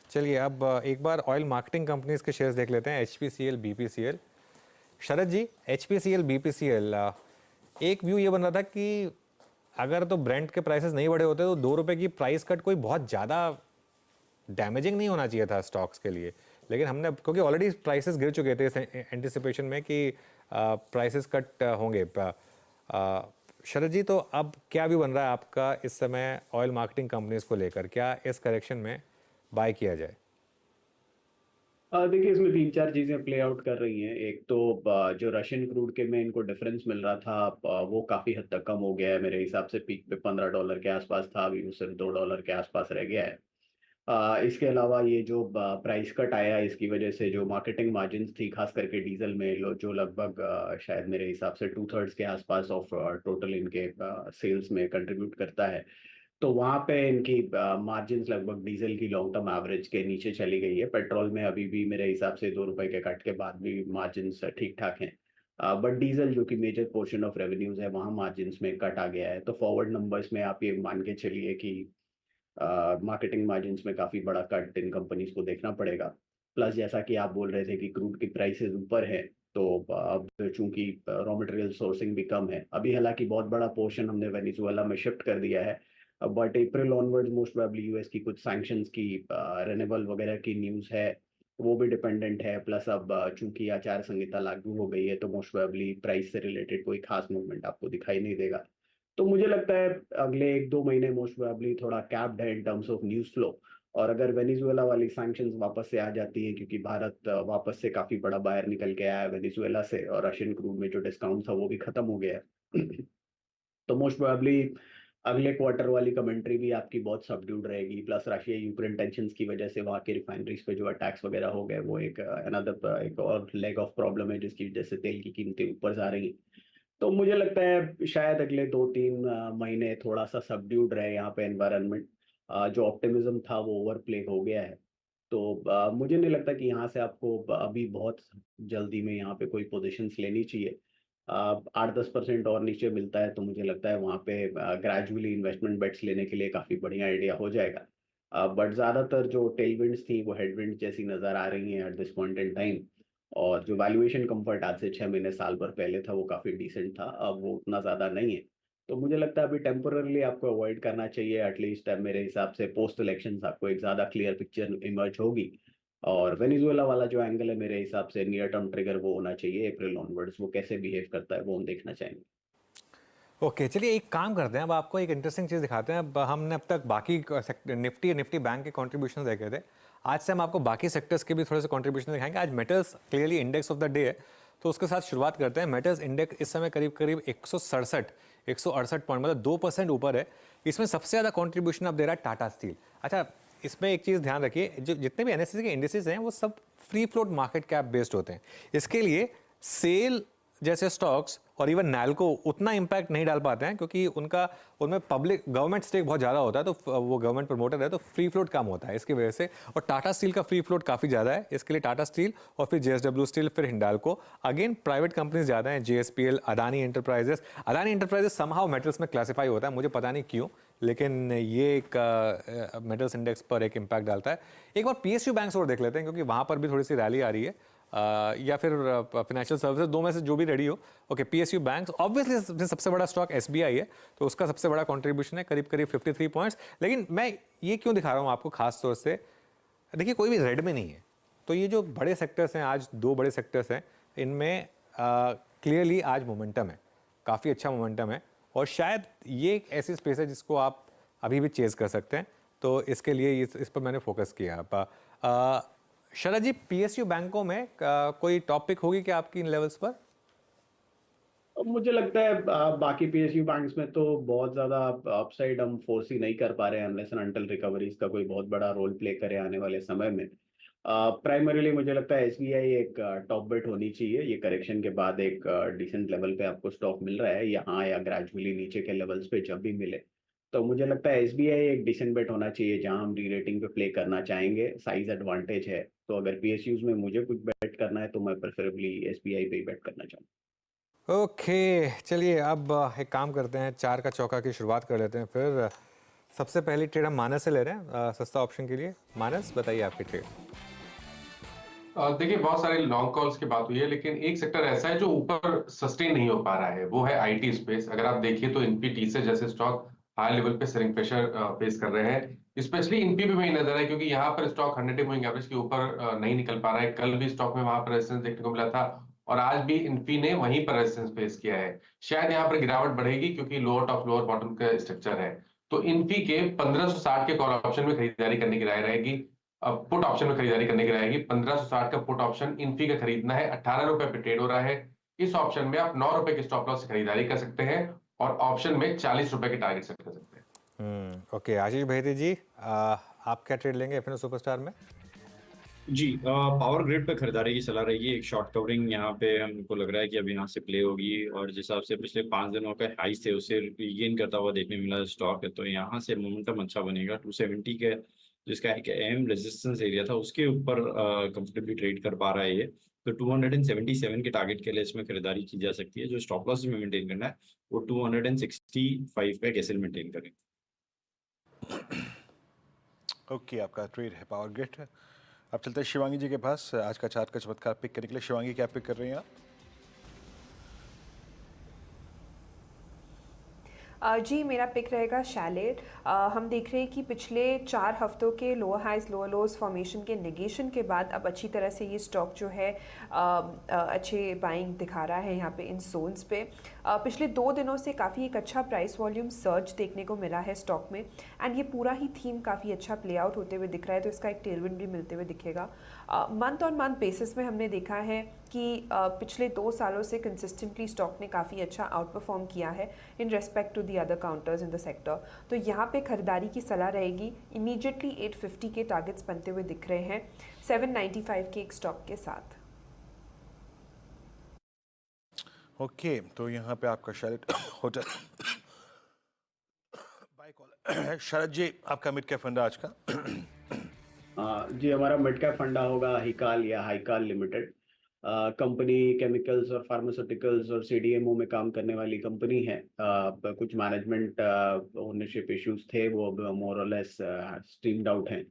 चलिए अब एक बार ऑयल मार्केटिंग कंपनीज के शेयर्स देख लेते हैं, एचपीसीएल, बीपीसीएल। शरद जी, एचपीसीएल, बीपीसीएल, एक व्यू ये बन रहा था कि अगर तो ब्रेंट के प्राइसेस नहीं बढ़े होते तो ₹2 की प्राइस कट कोई बहुत ज़्यादा डैमेजिंग नहीं होना चाहिए था स्टॉक्स के लिए, लेकिन हमने क्योंकि ऑलरेडी प्राइसेस गिर चुके थे इस एंटिसिपेशन में कि प्राइसेस कट होंगे। शरद जी, तो अब क्या व्यू बन रहा है आपका इस समय ऑयल मार्केटिंग कंपनीज को लेकर? क्या इस करेक्शन में बाय किया जाए? देखिए, इसमें तीन चार चीजें प्ले आउट कर रही हैं। एक तो जो रशियन क्रूड के में इनको डिफरेंस मिल रहा था, वो काफी हद तक कम हो गया है। मेरे हिसाब से पीक पे $15 के आसपास था, अभी वो सिर्फ $2 के आसपास रह गया है। इसके अलावा ये जो प्राइस कट आया, इसकी वजह से जो मार्केटिंग मार्जिन्स थी खास करके डीजल में, जो लगभग शायद मेरे हिसाब से 2/3 के आसपास ऑफ टोटल इनके सेल्स में कंट्रीब्यूट करता है, तो वहां पे इनकी मार्जिन्स लगभग डीजल की लॉन्ग टर्म एवरेज के नीचे चली गई है। पेट्रोल में अभी भी मेरे हिसाब से ₹2 के कट के बाद भी मार्जिन्स ठीक ठाक हैं, बट डीजल जो कि मेजर पोर्शन ऑफ रेवेन्यूज है, वहां मार्जिन्स में कट आ गया है। तो फॉरवर्ड नंबर्स में आप ये मान के चलिए कि मार्केटिंग मार्जिन्स में काफी बड़ा कट इन कंपनीज को देखना पड़ेगा। प्लस जैसा कि आप बोल रहे थे कि क्रूड की प्राइसेस ऊपर है, तो अब चूंकि रॉ मटेरियल सोर्सिंग भी कम है अभी, हालांकि बहुत बड़ा पोर्शन हमने वेनेजुएला में शिफ्ट कर दिया है, but April onwards most probably US की कुछ सैंक्शंस की रेनेबल वगैरह की न्यूज़ है, वो भी डिपेंडेंट है। प्लस अब चूंकि आचार संहिता लागू हो गई है, तो मोस्ट प्रोबेबली प्राइस से रिलेटेड कोई खास मूवमेंट आपको दिखाई नहीं देगा। तो मुझे लगता है अगले 1-2 महीने मोस्ट प्रोबेबली थोड़ा कैप्ड है in terms of news flow. और अगर वेनेजुएला वाली सैंक्शंस वापस से आ जाती है, क्योंकि भारत वापस से काफी बड़ा बायर निकल के आया है वेनेजुएला से, और रशियन क्रूड में जो डिस्काउंट था वो भी खत्म हो गया है तो मोस्ट प्रोबेबली अगले क्वार्टर वाली कमेंट्री भी आपकी बहुत सबड्यूड रहेगी। प्लस रशिया यूक्रेन टेंशन की वजह से वहाँ के रिफाइनरीज पे जो अटैक्स वगैरह हो गए, वो एक अनदर एक और लेग ऑफ प्रॉब्लम है, जिसकी वजह से तेल की कीमतें ऊपर जा रही हैं। तो मुझे लगता है शायद अगले 2-3 महीने थोड़ा सा सबड्यूड रहे यहाँ पे एनवायरनमेंट। जो ऑप्टिमिज्म था वो ओवर प्ले हो गया है। तो मुझे नहीं लगता कि यहाँ से आपको अभी बहुत जल्दी में यहाँ पे कोई पोजीशंस लेनी चाहिए। 8-10% और नीचे मिलता है तो मुझे लगता है वहाँ पे ग्रेजुअली इन्वेस्टमेंट बेट्स लेने के लिए काफ़ी बढ़िया आइडिया हो जाएगा। बट ज़्यादातर जो टेलविंड्स थी वो हेडविंड जैसी नज़र आ रही हैं at this point in time. और जो वैल्यूएशन कंफर्ट आज से 6 महीने साल भर पहले था वो काफ़ी डिसेंट था, अब वो उतना ज़्यादा नहीं है। तो मुझे लगता है अभी टेम्पोररली आपको अवॉइड करना चाहिए। एटलीस्ट मेरे हिसाब से पोस्ट इलेक्शंस आपको एक ज़्यादा क्लियर पिक्चर इमर्ज होगी। और वेनेजुएला वाला जो एंगल है, मेरे हिसाब से नियर टर्म ट्रिगर वो होना चाहिए अप्रैल ऑनवर्ड्स। वो कैसे बिहेव करता है वो हम देखना चाहेंगे। ओके, चलिए एक काम करते हैं, अब आपको एक इंटरेस्टिंग चीज़ दिखाते हैं। अब हमने अब तक बाकी निफ्टी बैंक के कॉन्ट्रीब्यूशन देखे थे, आज से हम आपको बाकी सेक्टर्स के भी थोड़े से कॉन्ट्रीब्यूशन दिखाएंगे। आज metals clearly index of the day है, तो उसके साथ शुरुआत करते हैं। मेटल्स इंडेक्स इस समय करीब करीब 168 पॉइंट, मतलब 2% ऊपर है। इसमें सबसे ज़्यादा कॉन्ट्रीब्यूशन अब दे रहा है टाटा स्टील। अच्छा, इसमें एक चीज़ ध्यान रखिए, जो जितने भी एनएससी के इंडेक्सेस हैं वो सब free float market cap based होते हैं। इसके लिए सेल जैसे स्टॉक्स और इवन नैल्को उतना इंपैक्ट नहीं डाल पाते हैं, क्योंकि उनमें पब्लिक गवर्नमेंट स्टेक बहुत ज़्यादा होता है, तो वो गवर्नमेंट प्रमोटर है, तो फ्री फ्लोट कम होता है इसकी वजह से। और टाटा स्टील का फ्री फ्लोट काफ़ी ज़्यादा है, इसके लिए टाटा स्टील और फिर जेएसडब्ल्यू स्टील, फिर हिंडाल्को, अगेन प्राइवेट कंपनीज ज़्यादा हैं, JSPL, Adani enterprises somehow metals में क्लासीफाई होता है, मुझे पता नहीं क्यों, लेकिन ये एक मेटल्स इंडेक्स पर एक इम्पैक्ट डालता है। एक बार पीएसयू बैंक्स और देख लेते हैं, क्योंकि वहाँ पर भी थोड़ी सी रैली आ रही है, या फिर फाइनेंशियल सर्विसेज, दो में से जो भी रेडी हो। ओके, पीएसयू बैंक्स ऑब्वियसली सबसे बड़ा स्टॉक एसबीआई है, तो उसका सबसे बड़ा कंट्रीब्यूशन है करीब करीब 53 पॉइंट्स। लेकिन मैं ये क्यों दिखा रहा हूँ आपको खास तौर से, देखिए कोई भी रेड में नहीं है, तो ये जो बड़े सेक्टर्स हैं, आज दो बड़े सेक्टर्स हैं, इनमें क्लियरली आज मोमेंटम है, काफ़ी अच्छा मोमेंटम है, और शायद ये एक ऐसी स्पेस है जिसको आप अभी भी चेज कर सकते हैं। तो इसके लिए इस पर मैंने फोकस किया। शरद जी, पीएसयू बैंकों में कोई टॉपिक होगी क्या आपकी इन लेवल्स पर? अब मुझे लगता है बाकी पीएसयू बैंक्स में तो बहुत ज्यादा अपसाइड हम फोर्स ही नहीं कर पा रहे हैं, अनलेस एंड अनटिल रिकवरीज का कोई बहुत बड़ा रोल प्ले करे आने वाले समय में। प्राइमरीली मुझे लगता है एसबीआई एक टॉप बेट होनी चाहिए। ये करेक्शन के बाद एक डिसेंट लेवल पे आपको स्टॉक मिल रहा है, यहाँ या ग्रेजुअली नीचे के लेवल्स पे जब भी मिले, तो मुझे लगता है एसबीआई एक डिसेंट बेट होना चाहिए जहां हम री रेटिंग पे प्ले करना चाहेंगे। साइज एडवांटेज है, तो अगर पीएसयूज में मुझे कुछ बेट करना है तो मैं प्रेफरेबली एसबीआई पे ही बेट करना चाहूँगा। ओके, चलिए अब एक काम करते हैं, चार का चौका की शुरुआत कर लेते हैं फिर। सबसे पहली ट्रेड हम मानस से ले रहे हैं सस्ता ऑप्शन के लिए। मानस बताइए आपकी ट्रेड। देखिए, बहुत सारे लॉन्ग कॉल्स की बात हुई है, लेकिन एक सेक्टर ऐसा है जो ऊपर सस्टेन नहीं हो पा रहा है, वो है आईटी स्पेस। अगर आप देखिए तो इन्फी से जैसे स्टॉक हाई लेवल पे सेलिंग प्रेशर फेस कर रहे हैं। स्पेशली इन्फी पे वही नजर है, क्योंकि यहाँ पर स्टॉक 100 मूविंग एवरेज के ऊपर नहीं निकल पा रहा है। कल भी स्टॉक में वहां पर रेजिस्टेंस देखने को मिला था, और आज भी इन्फी ने वहीं पर रेजिस्टेंस फेस किया है। शायद यहाँ पर गिरावट बढ़ेगी, क्योंकि लोअर टॉप लोअर बॉटम का स्ट्रक्चर है। तो इन्फी के 1560 के कॉल ऑप्शन में खरीदारी करने की राय रहेगी। अब पुट ऑप्शन में खरीदारी करने की रहेगी। 1560 का पुट ऑप्शन इन्फी का खरीदना है, 18 रुपए पे ट्रेड हो रहा है। इस ऑप्शन में आप 9 रुपए की स्टॉप लॉस से खरीदारी कर सकते हैं, और ऑप्शन में 40 रुपए के टारगेट सेट कर सकते हैं। ओके, आशीष भाई जी, आप क्या ट्रेड लेंगे एफएनओ सुपरस्टार में? जी, पावर ग्रिड पे खरीदारी की सलाह रहेगी। एक शॉर्ट कवरिंग यहाँ पे हमको लग रहा है कि अब यहाँ से प्ले होगी, और जिस हिसाब से पिछले 5 दिनों का हाइस थे उससे रीगेन करता हुआ देखने मिला स्टॉक है, तो यहाँ से मोमेंटम अच्छा बनेगा। 270 के जिसका एक अहम रेजिस्टेंस एरिया था उसके ऊपर कंफर्टेबली ट्रेड कर पा रहा है ये। तो 277 के टारगेट के लिए इसमें खरीदारी की जा सकती है। जो स्टॉप लॉस में मेंटेन करना है वो 265 पे कैसे मेंटेन करें। ओके, आपका ट्रेड है पावर ग्रिड है। अब चलते हैं शिवांगी जी के पास आज का चार्ट का चमत्कार पिक करने के लिए। शिवांगी, क्या पिक कर रही हैं आप? जी, मेरा पिक रहेगा शैलेट। हम देख रहे हैं कि पिछले 4 हफ्तों के lower highs lower lows formation के नेगेशन के बाद अब अच्छी तरह से ये स्टॉक जो है अच्छे बाइंग दिखा रहा है यहाँ पे इन जोन्स पे। पिछले 2 दिनों से काफ़ी एक अच्छा प्राइस वॉल्यूम सर्ज देखने को मिला है स्टॉक में, एंड ये पूरा ही थीम काफ़ी अच्छा प्ले आउट होते हुए दिख रहा है, तो इसका एक टेलविंड भी मिलते हुए दिखेगा। मंथ ऑन मंथ बेसिस में हमने देखा है कि पिछले 2 सालों से कंसिस्टेंटली स्टॉक ने काफ़ी अच्छा आउट परफॉर्म किया है in respect to the other counters in the sector. तो यहाँ पे खरीदारी की सलाह रहेगी। इमीडिएटली 850 के टारगेट्स बनते हुए दिख रहे हैं 795 के एक स्टॉक के साथ। ओके, तो यहाँ पे आपका शरद होटल बाय कॉल। शरद जी, आपका मिड कैप फंड आज का? जी, हमारा मिड कैप फंडा होगा हिकाल या हाईकाल लिमिटेड। कंपनी केमिकल्स और फार्मास्यूटिकल्स और सीडीएमओ में काम करने वाली कंपनी है। कुछ मैनेजमेंट ओनरशिप इश्यूज थे, वो अब मोर और लेस स्ट्रीम्ड आउट हैं,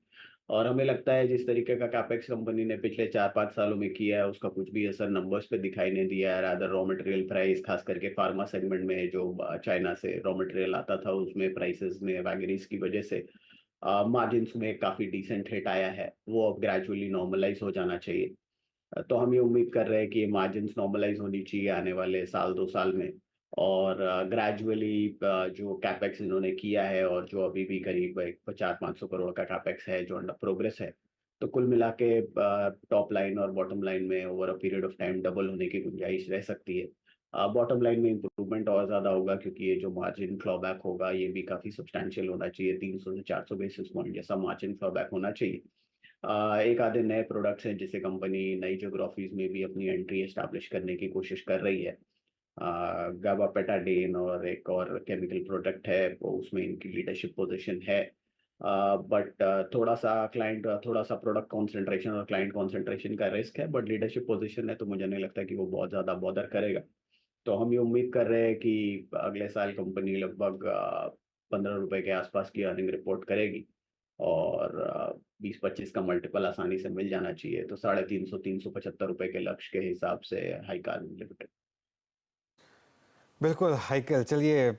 और हमें लगता है जिस तरीके का कैपेक्स कंपनी ने पिछले 4-5 सालों में किया है उसका कुछ भी असर नंबर्स पे दिखाई नहीं दिया है। रादर रॉ मटेरियल प्राइस, खास करके फार्मा सेगमेंट में जो चाइना से रॉ मटेरियल आता था उसमें प्राइसेस में वैगरीज की वजह से मार्जिन्स में काफ़ी डिसेंट हिट आया है, वो अब ग्रेजुअली नॉर्मलाइज हो जाना चाहिए। तो हम ये उम्मीद कर रहे हैं कि मार्जिन्स नॉर्मलाइज होनी चाहिए आने वाले 1-2 साल में, और ग्रेजुअली जो कैपेक्स इन्होंने किया है और जो अभी भी करीब 400-500 करोड़ का कैपेक्स है जो अंडर प्रोग्रेस है, तो कुल मिला के टॉप लाइन और बॉटम लाइन में over a period of time double होने की गुंजाइश रह सकती है। बॉटम लाइन में इंप्रूवमेंट और ज़्यादा होगा, क्योंकि ये जो मार्जिन क्लॉबैक होगा ये भी काफ़ी सब्सटैंशियल होना चाहिए। 300 से 400 बेसिस पॉइंट जैसा मार्जिन क्लॉबैक होना चाहिए। एक आधे नए प्रोडक्ट्स हैं जिसे कंपनी नई ज्योग्राफीज में भी अपनी एंट्री एस्टैब्लिश करने की कोशिश कर रही है। गाबापेटाडीन और एक और केमिकल प्रोडक्ट है, वो उसमें इनकी लीडरशिप पोजीशन है। बट थोड़ा सा प्रोडक्ट कंसंट्रेशन और क्लाइंट कंसंट्रेशन का रिस्क है, बट लीडरशिप पोजीशन है तो मुझे नहीं लगता कि वो बहुत ज़्यादा बॉदर करेगा। तो हम ये उम्मीद कर रहे हैं कि अगले साल कंपनी लगभग 15 रुपए के आसपास की अर्निंग रिपोर्ट करेगी, और 20-25 का मल्टीपल आसानी से मिल जाना चाहिए। तो 350-375 के लक्ष्य के हिसाब से हाईकाल लिमिटेड। बिल्कुल हाईकल। चलिए